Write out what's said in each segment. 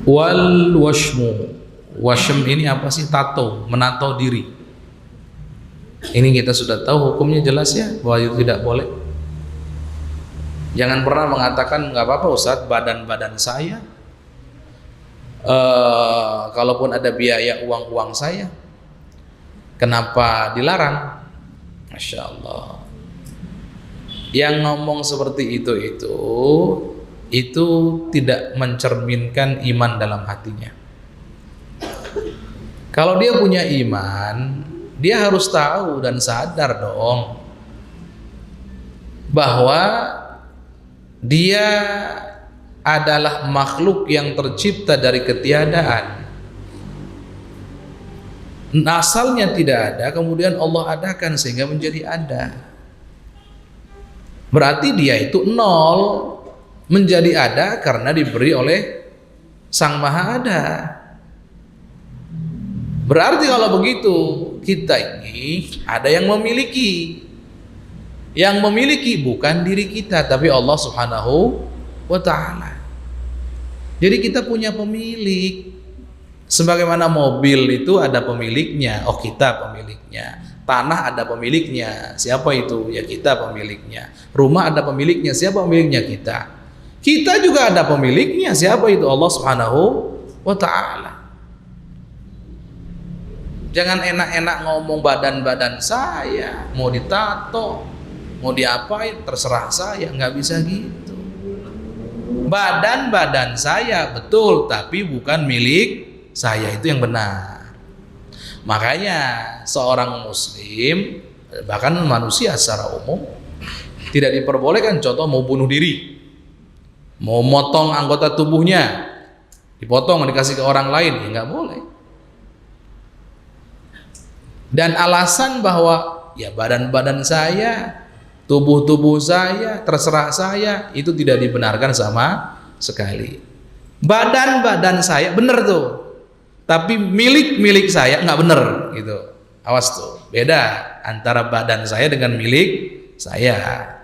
Wal washmu. Washm ini apa sih? Tato, menato diri. Ini kita sudah tahu hukumnya jelas ya, bahwa itu tidak boleh. Jangan pernah mengatakan nggak apa-apa Ustaz, badan saya. Kalaupun ada biaya uang saya, kenapa dilarang? Masya Allah. Yang ngomong seperti itu tidak mencerminkan iman dalam hatinya. Kalau dia punya iman, dia harus tahu dan sadar dong bahwa dia adalah makhluk yang tercipta dari ketiadaan. Asalnya tidak ada, kemudian Allah adakan sehingga menjadi ada. Berarti dia itu nol menjadi ada karena diberi oleh Sang Maha Ada. Berarti kalau begitu kita ini ada yang memiliki. Yang memiliki bukan diri kita tapi Allah Subhanahu wa ta'ala. Jadi kita punya pemilik. Sebagaimana mobil itu ada pemiliknya, oh kita pemiliknya. Tanah ada pemiliknya, siapa itu? Ya kita pemiliknya. Rumah ada pemiliknya, siapa pemiliknya? Kita. Kita juga ada pemiliknya, siapa itu? Allah Subhanahu wa ta'ala. Jangan enak-enak ngomong badan saya, mau ditato, mau diapain, terserah saya, nggak bisa gitu. Badan saya betul, tapi bukan milik saya, itu yang benar. Makanya seorang muslim, bahkan manusia secara umum, tidak diperbolehkan, contoh mau bunuh diri, mau motong anggota tubuhnya, dipotong dikasih ke orang lain, ya nggak boleh. Dan alasan bahwa ya badan saya, tubuh saya, terserah saya, itu tidak dibenarkan sama sekali. Badan saya benar tuh, tapi milik saya nggak benar gitu. Awas tuh, beda antara badan saya dengan milik saya.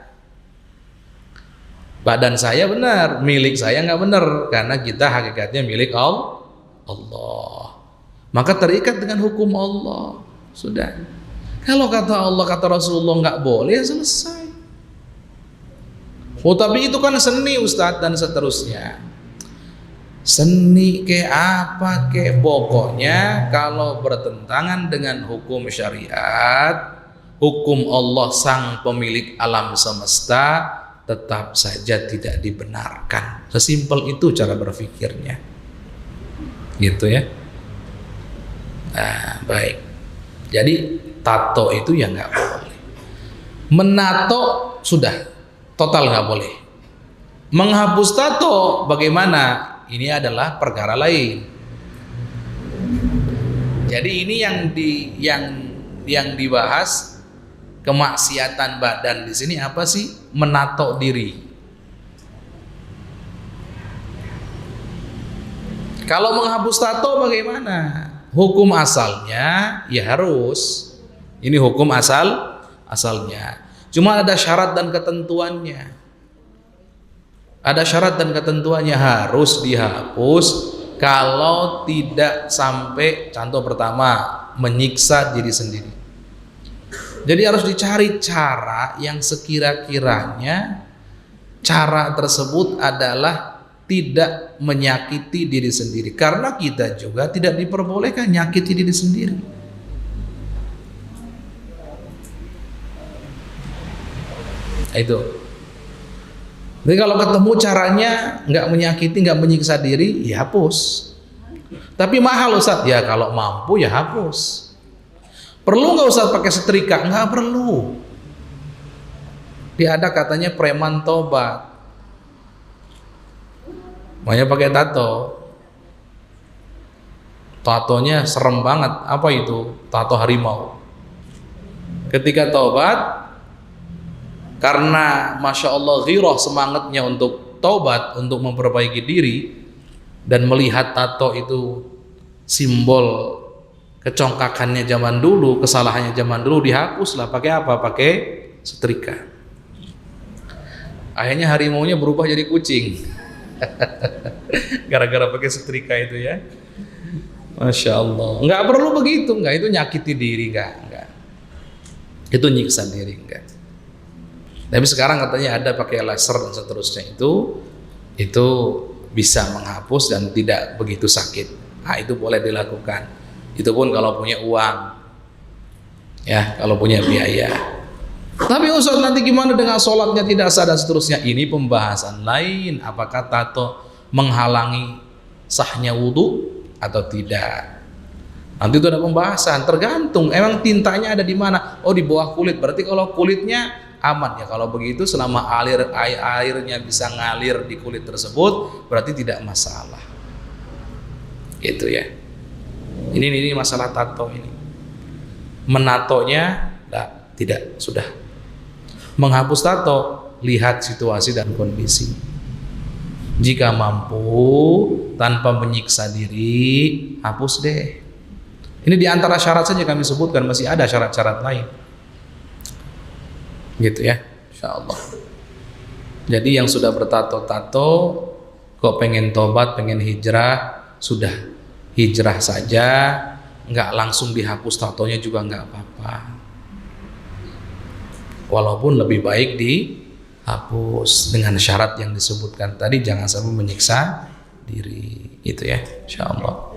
Badan saya benar, milik saya nggak benar, karena kita hakikatnya milik Allah. Maka terikat dengan hukum Allah. Sudah. Kalau kata Allah, kata Rasulullah nggak boleh, ya selesai. Oh tapi itu kan seni Ustadz, dan seterusnya. Seni ke apa ke, pokoknya kalau bertentangan dengan hukum syariat, hukum Allah sang pemilik alam semesta, tetap saja tidak dibenarkan. Sesimpel itu cara berpikirnya, gitu ya. Nah, baik. Jadi tato itu ya nggak boleh. Menato sudah total nggak boleh. Menghapus tato bagaimana? Ini adalah perkara lain. Jadi ini yang dibahas, kemaksiatan badan di sini apa sih? Menato diri. Kalau menghapus tato bagaimana? Hukum asalnya ya harus. Ini hukum asalnya. Cuma ada syarat dan ketentuannya. Ada syarat dan ketentuannya, harus dihapus kalau tidak sampai, contoh pertama, menyiksa diri sendiri. Jadi harus dicari cara yang sekira-kiranya cara tersebut adalah tidak menyakiti diri sendiri, karena kita juga tidak diperbolehkan nyakiti diri sendiri. Itu. Jadi kalau ketemu caranya nggak menyakiti, nggak menyiksa diri, ya hapus. Tapi mahal Ustaz, ya kalau mampu ya hapus. Perlu nggak Ustaz pakai setrika? Nggak perlu. Dia ada katanya preman tobat, makanya pakai tato. Tatonya serem banget. Apa itu? Tato harimau. Ketika tobat, karena Masya Allah ghirah, semangatnya untuk taubat, untuk memperbaiki diri, dan melihat tato itu simbol kecongkakannya zaman dulu, kesalahannya zaman dulu, dihapuslah. Pakai apa? Pakai setrika. Akhirnya harimaunya berubah jadi kucing. Gara-gara pakai setrika itu ya. Masya Allah. Nggak perlu begitu, nggak, itu nyakiti diri, nggak. Itu nyiksa diri, nggak. Tapi sekarang katanya ada pakai laser dan seterusnya, itu bisa menghapus dan tidak begitu sakit. Nah, itu boleh dilakukan. Itu pun kalau punya uang, ya, kalau punya biaya. Tapi Ustaz, nanti gimana dengan sholatnya tidak sah dan seterusnya? Ini pembahasan lain. Apakah tato menghalangi sahnya wudhu atau tidak? Nanti itu ada pembahasan. Tergantung. Emang tintanya ada di mana? Oh, di bawah kulit. Berarti kalau kulitnya aman ya. Kalau begitu selama airnya bisa ngalir di kulit tersebut, berarti tidak masalah. Gitu ya. Ini masalah tato ini. Menatonya tidak, sudah. Menghapus tato, lihat situasi dan kondisi. Jika mampu tanpa menyiksa diri, hapus deh. Ini diantara syarat saja kami sebutkan, masih ada syarat-syarat lain. Gitu ya, insya Allah. Jadi yang sudah bertato-tato, kok pengen tobat, pengen hijrah, sudah hijrah saja, nggak langsung dihapus tatonya juga nggak apa-apa. Walaupun lebih baik dihapus dengan syarat yang disebutkan tadi, jangan sampai menyiksa diri. Itu ya, insya Allah.